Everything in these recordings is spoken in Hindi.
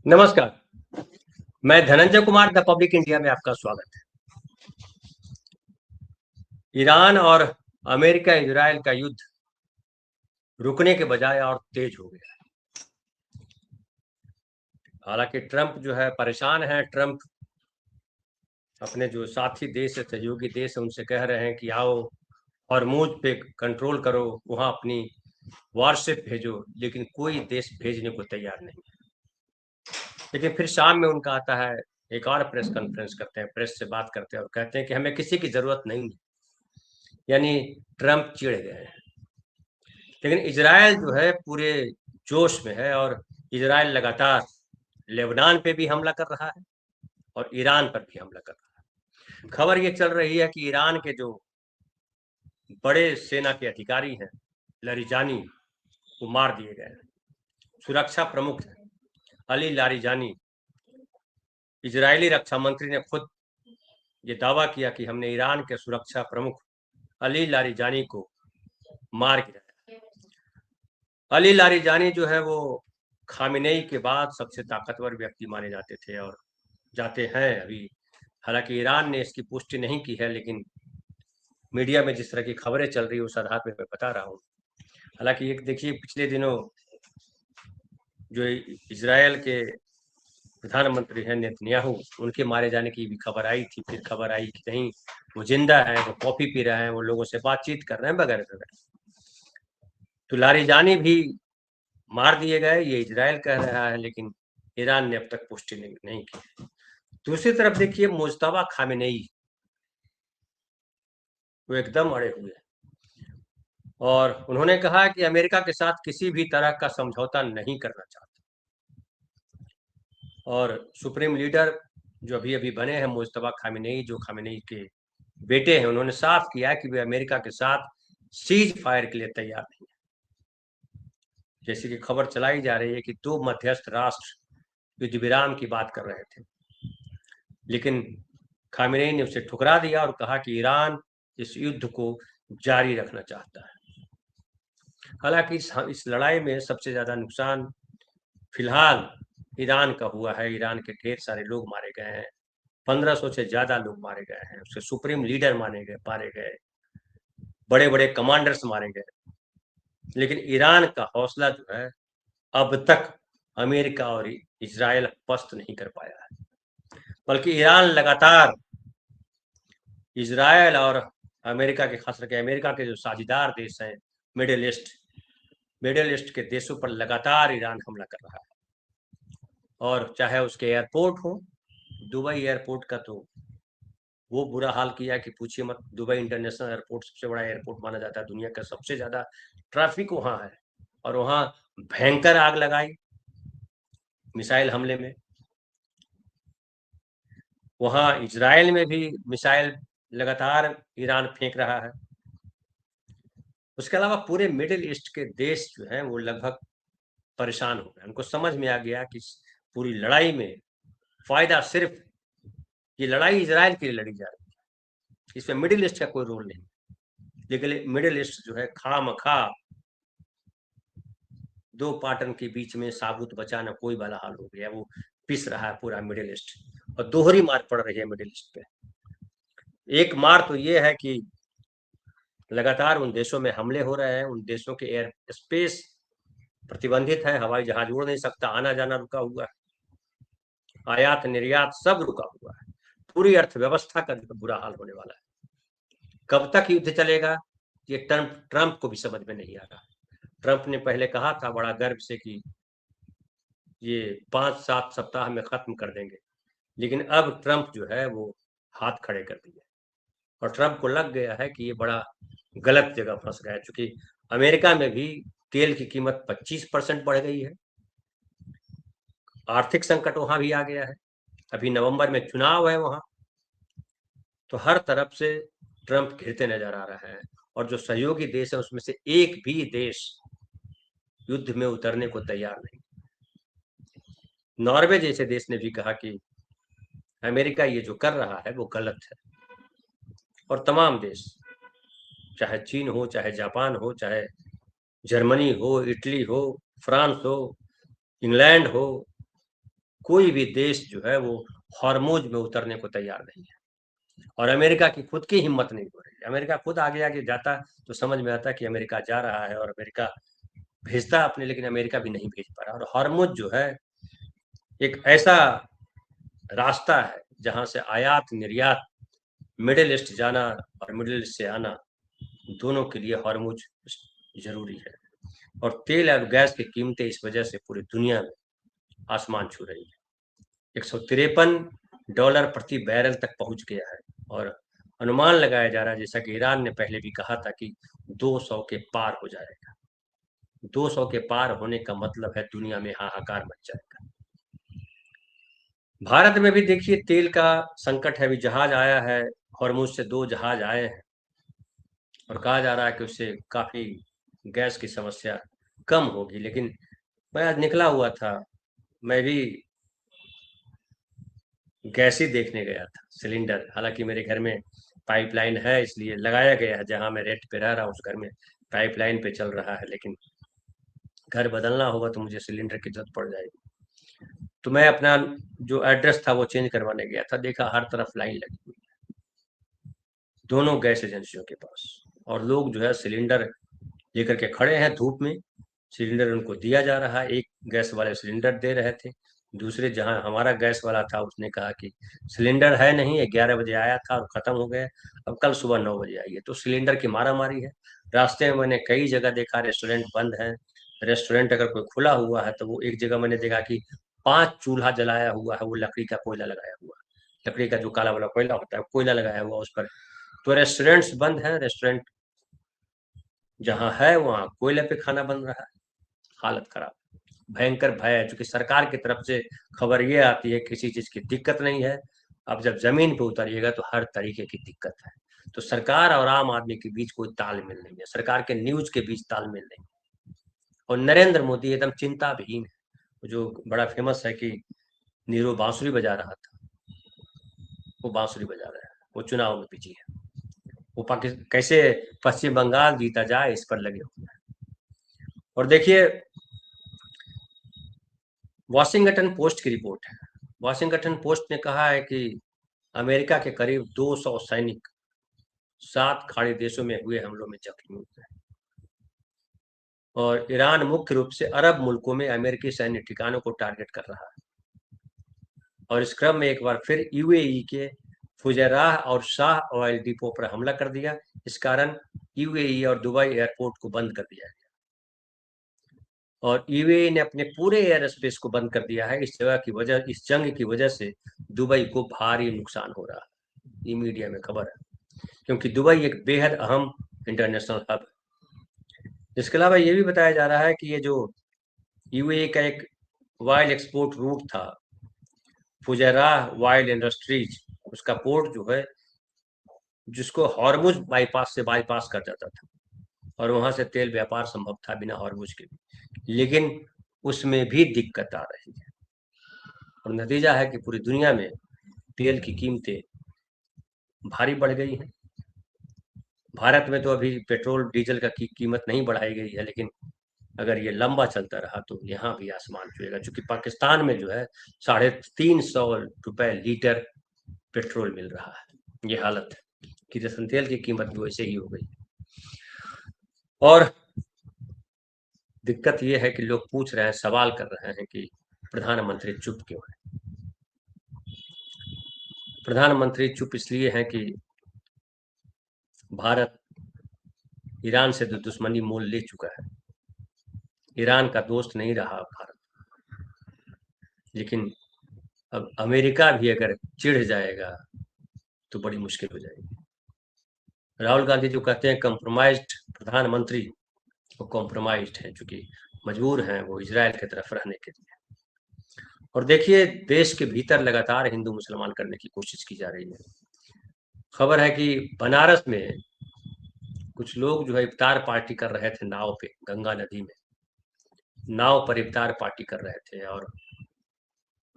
नमस्कार। मैं Dhananjay Kumar the public India में आपका स्वागत है। ईरान और अमेरिका इजराइल का युद्ध रुकने के बजाय और तेज हो गया है। हालांकि ट्रंप जो है परेशान है। ट्रंप अपने जो साथी देश है, सहयोगी देश है, उनसे कह रहे हैं कि आओ हॉर्मुज पे कंट्रोल करो, वहां अपनी वारशिप भेजो, लेकिन कोई देश भेजने को तैयार नहीं है। लेकिन फिर शाम में उनका आता है, एक और प्रेस कॉन्फ्रेंस करते हैं, प्रेस से बात करते हैं और कहते हैं कि हमें किसी की जरूरत नहीं है। यानी ट्रंप चिढ़ गए हैं। लेकिन इजराइल जो है पूरे जोश में है और इजराइल लगातार लेबनान पे भी हमला कर रहा है और ईरान पर भी हमला कर रहा है। खबर ये चल रही है कि ईरान के जो बड़े सेना के अधिकारी हैं, लारिजानी, वो मार दिए गए हैं। सुरक्षा प्रमुख है अली लारिजानी। इजरायली रक्षा मंत्री ने खुद ये दावा किया कि हमने ईरान के सुरक्षा प्रमुख अली लारिजानी को मार गिराया। अली लारिजानी जो है वो खामिनेई के बाद सबसे ताकतवर व्यक्ति माने जाते थे और जाते हैं अभी। हालांकि ईरान ने इसकी पुष्टि नहीं की है, लेकिन मीडिया में जिस तरह की खबरें चल रही है उस आधार पे मैं बता रहा हूँ। हालांकि एक देखिए, पिछले दिनों जो इजरायल के प्रधानमंत्री हैं नेतन्याहू, उनके मारे जाने की भी खबर आई थी। फिर खबर आई कि नहीं, वो जिंदा है, वो कॉफी पी रहे हैं, वो लोगों से बातचीत कर रहे हैं वगैरह वगैरह। तो लारिजानी भी मार दिए गए, ये इजरायल कह रहा है, लेकिन ईरान ने अब तक पुष्टि नहीं की। दूसरी तरफ देखिए मुज्तबा खामेनेई, वो एकदम अड़े हुए हैं और उन्होंने कहा कि अमेरिका के साथ किसी भी तरह का समझौता नहीं करना चाहते। और सुप्रीम लीडर जो अभी अभी बने हैं मुज्तबा खामेनेई, जो खामेनेई के बेटे हैं, उन्होंने साफ किया कि वे अमेरिका के साथ सीज फायर के लिए तैयार नहीं है। जैसे कि खबर चलाई जा रही है कि दो मध्यस्थ राष्ट्र युद्ध विराम की बात कर रहे थे, लेकिन खामेनेई ने उसे ठुकरा दिया और कहा कि ईरान इस युद्ध को जारी रखना चाहता है। हालांकि इस लड़ाई में सबसे ज्यादा नुकसान फिलहाल ईरान का हुआ है। ईरान के ढेर सारे लोग मारे गए हैं, 1500 से ज्यादा लोग मारे गए हैं, उसके सुप्रीम लीडर मारे गए, बड़े बड़े कमांडर्स मारे गए। लेकिन ईरान का हौसला जो है अब तक अमेरिका और इजराइल पस्त नहीं कर पाया है, बल्कि ईरान लगातार इजराइल और अमेरिका के, खास करके अमेरिका के जो साझेदार देश हैं, मिडिल ईस्ट के देशों पर लगातार ईरान हमला कर रहा है। और चाहे उसके एयरपोर्ट हो, दुबई एयरपोर्ट का तो वो बुरा हाल किया कि पूछिए मत। दुबई इंटरनेशनल एयरपोर्ट सबसे बड़ा एयरपोर्ट माना जाता है दुनिया का, सबसे ज्यादा ट्रैफिक वहां है और वहां भयंकर आग लगाई मिसाइल हमले में। वहां इजराइल में भी मिसाइल लगातार ईरान फेंक रहा है। उसके अलावा पूरे मिडिल ईस्ट के देश जो हैं वो लगभग परेशान हो गए। उनको समझ में आ गया कि पूरी लड़ाई में फायदा सिर्फ, ये लड़ाई इजराइल के लिए लड़ी जा रही है, इसमें मिडिल ईस्ट का कोई रोल नहीं। लेकिन मिडिल ईस्ट जो है खामखा दो पाटन के बीच में साबुत बचाना कोई वाला हाल हो गया। वो पिस रहा है पूरा मिडिल ईस्ट और दोहरी मार पड़ रही है मिडिल ईस्ट पे। एक मार तो ये है कि लगातार उन देशों में हमले हो रहे हैं, उन देशों के एयर स्पेस प्रतिबंधित है, हवाई जहाज उड़ नहीं सकता, आना जाना रुका हुआ है, आयात निर्यात सब रुका हुआ है। पूरी अर्थव्यवस्था का बुरा हाल होने वाला है। कब तक युद्ध चलेगा ये ट्रंप को भी समझ में नहीं आ रहा। ट्रंप ने पहले कहा था बड़ा गर्व से कि ये 5-7 सप्ताह में खत्म कर देंगे, लेकिन अब ट्रंप जो है वो हाथ खड़े कर दिए और ट्रंप को लग गया है कि ये बड़ा गलत जगह फंस गया है। चूंकि अमेरिका में भी तेल की कीमत 25% बढ़ गई है, आर्थिक संकट वहां भी आ गया है, अभी नवंबर में चुनाव है वहां, तो हर तरफ से ट्रंप घिरते नजर आ रहा है। और जो सहयोगी देश है उसमें से एक भी देश युद्ध में उतरने को तैयार नहीं। नॉर्वे जैसे देश ने भी कहा कि अमेरिका ये जो कर रहा है वो गलत है। और तमाम देश, चाहे चीन हो, चाहे जापान हो, चाहे जर्मनी हो, इटली हो, फ्रांस हो, इंग्लैंड हो, कोई भी देश जो है वो हॉर्मोज में उतरने को तैयार नहीं है। और अमेरिका की खुद की हिम्मत नहीं हो रही है। अमेरिका खुद आगे आगे जाता तो समझ में आता कि अमेरिका जा रहा है और अमेरिका भेजता अपने, लेकिन अमेरिका भी नहीं भेज पा रहा। और हॉर्मुज जो है एक ऐसा रास्ता है जहां से आयात निर्यात, मिडिल ईस्ट जाना और मिडिल ईस्ट से आना, दोनों के लिए हॉर्मुज जरूरी है। और तेल और गैस की कीमतें इस वजह से पूरी दुनिया में आसमान छू रही है। $153 प्रति बैरल तक पहुंच गया है और अनुमान लगाया जा रहा है, जैसा कि ईरान ने पहले भी कहा था, कि 200 के पार हो जाएगा। 200 के पार होने का मतलब है दुनिया में हाहाकार मच जाएगा। भारत में भी देखिए तेल का संकट है। अभी जहाज आया है, हॉर्मुज से 2 जहाज आए हैं और कहा जा रहा है कि उससे काफी गैस की समस्या कम होगी। लेकिन मैं आज निकला हुआ था, मैं भी गैस ही देखने गया था, सिलेंडर। हालांकि मेरे घर में पाइपलाइन है, इसलिए लगाया गया है। जहां मैं रेंट पे रह रहा हूँ उस घर में पाइपलाइन पे चल रहा है, लेकिन घर बदलना होगा तो मुझे सिलेंडर की जरूरत पड़ जाएगी। तो मैं अपना जो एड्रेस था वो चेंज करवाने गया था, देखा हर तरफ लाइन लगी हुई दोनों गैस एजेंसियों के पास। और लोग जो है सिलेंडर लेकर के खड़े हैं धूप में। सिलेंडर उनको दिया जा रहा है, एक गैस वाले सिलेंडर दे रहे थे, दूसरे जहां हमारा गैस वाला था उसने कहा कि सिलेंडर है नहीं, 11 बजे आया था और खत्म हो गया, अब कल सुबह 9 बजे आइए। तो सिलेंडर की मारा मारी है। रास्ते में मैंने कई जगह देखा रेस्टोरेंट बंद है। रेस्टोरेंट अगर कोई खुला हुआ है तो वो एक जगह मैंने देखा कि 5 चूल्हा जलाया हुआ है, वो लकड़ी का कोयला लगाया हुआ है, लकड़ी का जो काला वाला कोयला होता है कोयला लगाया हुआ उस पर। तो रेस्टोरेंट्स बंद है, रेस्टोरेंट जहाँ है वहाँ कोयले पे खाना बन रहा है। हालत खराब, भयंकर भय है, क्योंकि सरकार की तरफ से खबर ये आती है किसी चीज की दिक्कत नहीं है। अब जब जमीन पे उतरिएगा तो हर तरीके की दिक्कत है। तो सरकार और आम आदमी के बीच कोई तालमेल नहीं है, सरकार के न्यूज के बीच तालमेल नहीं है। और नरेंद्र मोदी एकदम चिंताविहीन है। जो बड़ा फेमस है कि नीरू बांसुरी बजा रहा था, वो बांसुरी बजा रहा है, वो चुनाव में बिजी है। वो पाकिस्तान कैसे पश्चिम बंगाल जीता जाए इस पर लगे हुए हैं। और देखिए वॉशिंगटन पोस्ट की रिपोर्ट है। वॉशिंगटन पोस्ट ने कहा है कि अमेरिका के करीब 200 सैनिक 7 खाड़ी देशों में हुए हमलों में जख्मी हुए हैं। और ईरान मुख्य रूप से अरब मुल्कों में अमेरिकी सैन्य ठिकानों को टारगेट कर रहा है। और इस क्रम में एक बार फिर यूएई के फुजैराह और शाह ऑयल डिपो पर हमला कर दिया। इस कारण यूएई और दुबई एयरपोर्ट को बंद कर दिया गया और यूएई ने अपने पूरे एयर स्पेस को बंद कर दिया है। इस जगह की वजह, इस जंग की वजह से दुबई को भारी नुकसान हो रहा है, ये मीडिया में खबर है, क्योंकि दुबई एक बेहद अहम इंटरनेशनल हब है। इसके अलावा ये भी बताया जा रहा है कि ये जो यूएई का एक ऑयल एक्सपोर्ट रूट था, फुजैराह ऑयल इंडस्ट्रीज, उसका पोर्ट जो है, जिसको हॉर्मुज बाईपास से बाईपास कर जाता था और वहां से तेल व्यापार संभव था बिना हॉर्मुज के भी, लेकिन उसमें भी दिक्कत आ रही है। और नतीजा है कि पूरी दुनिया में तेल की कीमतें भारी बढ़ गई हैं। भारत में तो अभी पेट्रोल डीजल का कीमत नहीं बढ़ाई गई है, लेकिन अगर ये लंबा चलता रहा तो यहाँ भी आसमान छुएगा, क्योंकि पाकिस्तान में जो है 350 रुपए लीटर पेट्रोल मिल रहा है। ये हालत है कि किरोसिन तेल की कीमत भी वैसे ही हो गई। और दिक्कत ये है कि लोग पूछ रहे हैं, सवाल कर रहे हैं कि प्रधानमंत्री चुप क्यों है। प्रधानमंत्री चुप इसलिए हैं कि भारत ईरान से तो दुश्मनी मोल ले चुका है, ईरान का दोस्त नहीं रहा भारत। लेकिन अब अमेरिका भी अगर चिढ़ जाएगा तो बड़ी मुश्किल हो जाएगी। राहुल गांधी जो कहते हैं कंप्रोमाइज्ड प्रधानमंत्री, वो कॉम्प्रोमाइज्ड हैं, चूंकि मजबूर हैं वो इजराइल की तरफ रहने के लिए। और देखिए देश के भीतर लगातार हिंदू मुसलमान करने की कोशिश की जा रही है। खबर है कि बनारस में कुछ लोग जो है इफ्तार पार्टी कर रहे थे नाव पे, गंगा नदी में नाव पर इफ्तार पार्टी कर रहे थे और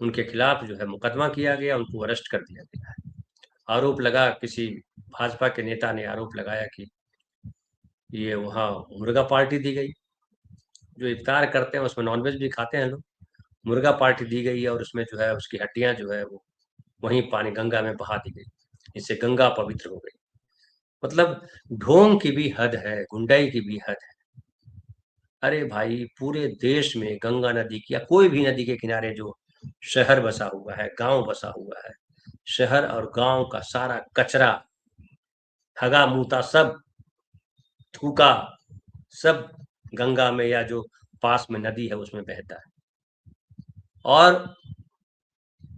उनके खिलाफ जो है मुकदमा किया गया, उनको अरेस्ट कर दिया गया है। आरोप लगा, किसी भाजपा के नेता ने आरोप लगाया कि ये वहाँ मुर्गा पार्टी दी गई। जो इफ्तार करते हैं उसमें नॉनवेज भी खाते हैं लोग, मुर्गा पार्टी दी गई और उसमें जो है उसकी हड्डियां जो है वो वहीं पानी गंगा में बहा दी गई। इससे गंगा पवित्र हो गई। मतलब ढोंग की भी हद है, गुंडाई की भी हद है। अरे भाई, पूरे देश में गंगा नदी की या कोई भी नदी के किनारे जो शहर बसा हुआ है, गांव बसा हुआ है, शहर और गांव का सारा कचरा, ठगा मूता सब, थूका सब गंगा में या जो पास में नदी है उसमें बहता है। और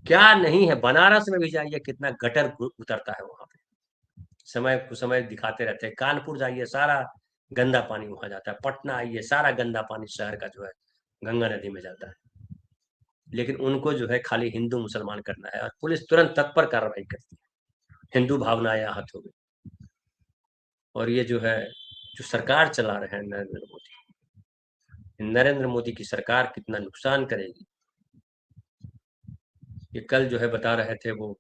क्या नहीं है, बनारस में भी जाइए कितना गटर उतरता है वहां पे, समय कुछ समय दिखाते रहते हैं। कानपुर जाइए, सारा गंदा पानी वहां जाता है। पटना आइए, सारा गंदा पानी शहर का जो है गंगा नदी में जाता है। लेकिन उनको जो है खाली हिंदू मुसलमान करना है और पुलिस तुरंत तत्पर कार्रवाई करती है। हिंदू भावनाएं आहत हो गई। और ये जो है, जो सरकार चला रहे हैं नरेंद्र मोदी की सरकार कितना नुकसान करेगी। ये कल जो है बता रहे थे वो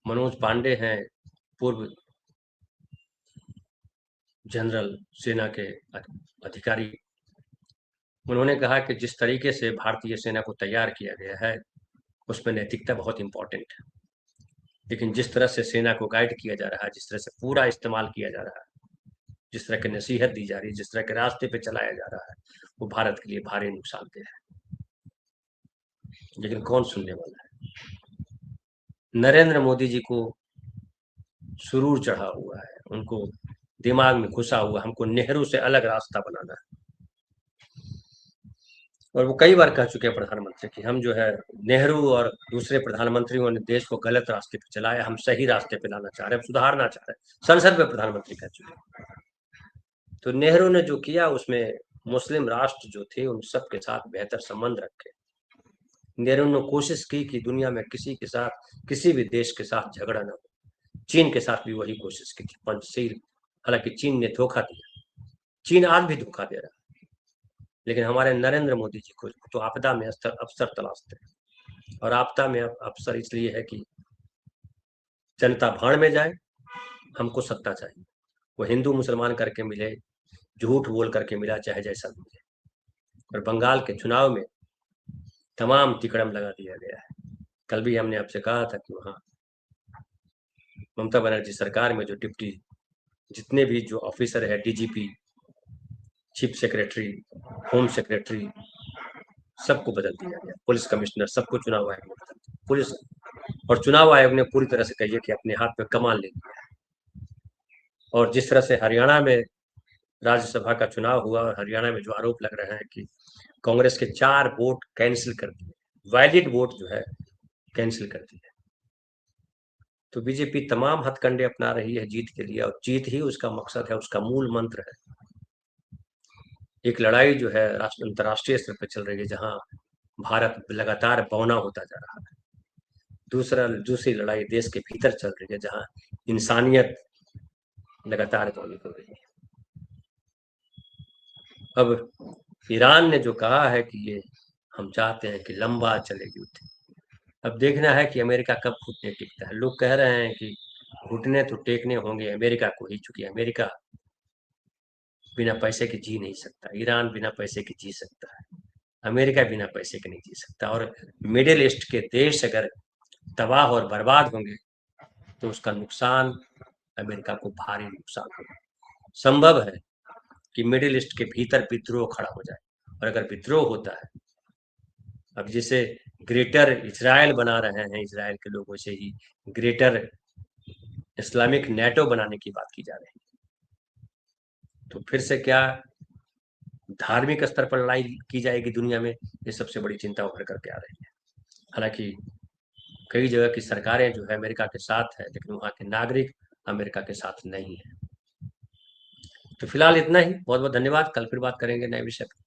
मनोज पांडे हैं, पूर्व जनरल सेना के अधिकारी। उन्होंने कहा कि जिस तरीके से भारतीय सेना को तैयार किया गया है उसमें नैतिकता बहुत इंपॉर्टेंट है, लेकिन जिस तरह से सेना को गाइड किया जा रहा है, जिस तरह से पूरा इस्तेमाल किया जा रहा है, जिस तरह की नसीहत दी जा रही है, जिस तरह के रास्ते पे चलाया जा रहा है, वो भारत के लिए भारी नुकसानदेह है। लेकिन कौन सुनने वाला है। नरेंद्र मोदी जी को सुरूर चढ़ा हुआ है, उनको दिमाग में घुसा हुआ हमको नेहरू से अलग रास्ता बनाना है। और वो कई बार कह चुके हैं प्रधानमंत्री कि हम जो है, नेहरू और दूसरे प्रधानमंत्रियों ने देश को गलत रास्ते पे चलाया, हम सही रास्ते पे लाना चाह रहे हैं, सुधारना चाह रहे हैं। संसद में प्रधानमंत्री कह चुके हैं। तो नेहरू ने जो किया उसमें मुस्लिम राष्ट्र जो थे उन सब के साथ बेहतर संबंध रखे। नेहरू ने कोशिश की कि दुनिया में किसी के साथ, किसी भी देश के साथ झगड़ा न हो। चीन के साथ भी वही कोशिश की थी, पंचशील। हालांकि चीन ने धोखा दिया, चीन आज भी धोखा दे रहा है। लेकिन हमारे नरेंद्र मोदी जी को तो आपदा में अवसर तलाशते हैं। और आपदा में अवसर इसलिए है कि जनता भाड़ में जाए, हमको सत्ता चाहिए। वो हिंदू मुसलमान करके मिले, झूठ बोल करके मिला, चाहे जैसा मिले। और बंगाल के चुनाव में तमाम तिकड़म लगा दिया गया है। कल भी हमने आपसे कहा था कि वहाँ ममता बनर्जी सरकार में जो डिप्टी, जितने भी जो ऑफिसर है, DGP, chief secretary, home secretary, सबको बदल दिया गया। पुलिस कमिश्नर, सबको चुनाव आयोग ने बदल दिया। पुलिस और चुनाव आयोग ने पूरी तरह से कहिए कि अपने हाथ में कमान ले लिया। और जिस तरह से हरियाणा में राज्यसभा का चुनाव हुआ और हरियाणा में जो आरोप लग रहे हैं कि कांग्रेस के 4 वोट कैंसिल कर दिए, वैलिड वोट जो है कैंसिल कर दिए। तो बीजेपी तमाम हथकंडे अपना रही है जीत के लिए, और जीत ही उसका मकसद है, उसका मूल मंत्र है। एक लड़ाई जो है अंतर्राष्ट्रीय स्तर पर चल रही है, जहां भारत लगातार बौना होता जा रहा है। दूसरी लड़ाई देश के भीतर चल रही है, जहां इंसानियत लगातार बौनी हो रही है। अब ईरान ने जो कहा है कि ये हम चाहते हैं कि लंबा चले युद्ध, अब देखना है कि अमेरिका कब घुटने टेकता है। लोग कह रहे हैं कि घुटने तो टेकने होंगे अमेरिका को ही, चूंकि अमेरिका बिना पैसे के जी नहीं सकता, ईरान बिना पैसे के जी सकता है, अमेरिका बिना पैसे के नहीं जी सकता। और मिडिल ईस्ट के देश अगर तबाह और बर्बाद होंगे तो उसका नुकसान अमेरिका को भारी नुकसान होगा। संभव है कि मिडिल ईस्ट के भीतर विद्रोह खड़ा हो जाए, और अगर विद्रोह होता है, अब जिसे ग्रेटर इजराइल बना रहे हैं इजराइल के लोग, वैसे ही ग्रेटर इस्लामिक नेटो बनाने की बात की जा रही है। तो फिर से क्या धार्मिक स्तर पर लड़ाई की जाएगी दुनिया में, ये सबसे बड़ी चिंता उभर करके आ रही है। हालांकि कई जगह की सरकारें जो है अमेरिका के साथ है, लेकिन वहाँ के नागरिक अमेरिका के साथ नहीं है। तो फिलहाल इतना ही। बहुत बहुत धन्यवाद। कल फिर बात करेंगे नए विषय पर।